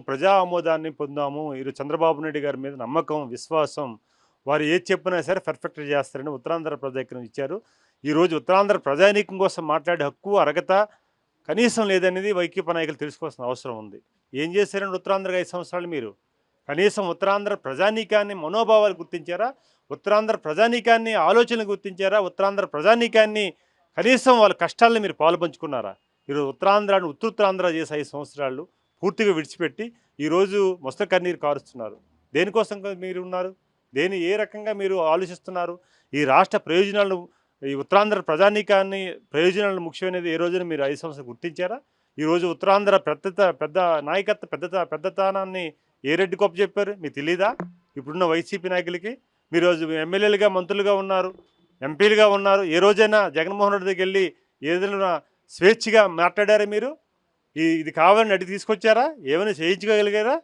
ప్రజా ఆమోదాన్ని పొందాము. ఈరోజు చంద్రబాబు నాయుడు గారి మీద నమ్మకం, విశ్వాసం. వారు ఏది చెప్పినా సరే పర్ఫెక్ట్‌గా చేస్తారని ఉత్తరాంధ్ర ప్రజానీకం ఇచ్చారు. ఈరోజు ఉత్తరాంధ్ర ప్రజానీకం కోసం మాట్లాడే హక్కు, అర్హత కనీసం లేదనేది వైసీపీ నాయకులు తెలుసుకోవాల్సిన అవసరం ఉంది. ఏం చేశారండి ఉత్తరాంధ్రకి 5 సంవత్సరాలు మీరు? కనీసం ఉత్తరాంధ్ర ప్రజానీకాన్ని మనోభావాలు గుర్తించారా? ఉత్తరాంధ్ర ప్రజానీకాన్ని ఆలోచనలు గుర్తించారా? ఉత్తరాంధ్ర ప్రజానీకాన్ని కనీసం వాళ్ళ కష్టాలను మీరు పాలుపంచుకున్నారా? ఈరోజు ఉత్తరాంధ్రను ఉత్తుత్తరాంధ్ర చేసి 5 సంవత్సరాలు పూర్తిగా విడిచిపెట్టి ఈరోజు మొసలి కన్నీరు కారుస్తున్నారు. దేనికోసం మీరు ఉన్నారు? ఏ రకంగా మీరు ఆలోచిస్తున్నారు? ఈ రాష్ట్ర ప్రయోజనాలను, ఈ ఉత్తరాంధ్ర ప్రజానీకాన్ని ప్రయోజనాలు ముఖ్యమైనది ఏ రోజున మీరు 5 సంవత్సరాలు గుర్తించారా? ఈరోజు ఉత్తరాంధ్ర పెద్ద నాయకత్వ పెద్దతనాన్ని ఏ రెడ్డి గొప్ప చెప్పారు? మీకు తెలీదా? ఇప్పుడున్న వైసీపీ నాయకులకి. మీరు రోజు ఎమ్మెల్యేలుగా, మంత్రులుగా ఉన్నారు, ఎంపీలుగా ఉన్నారు. ఏ రోజైనా జగన్మోహన్ రెడ్డి దగ్గరికి వెళ్ళి ఏదైనా స్వేచ్ఛగా మాట్లాడారా మీరు? ఇది కావాలని అడిగి తీసుకొచ్చారా? ఏమైనా చేయించగలిగారా?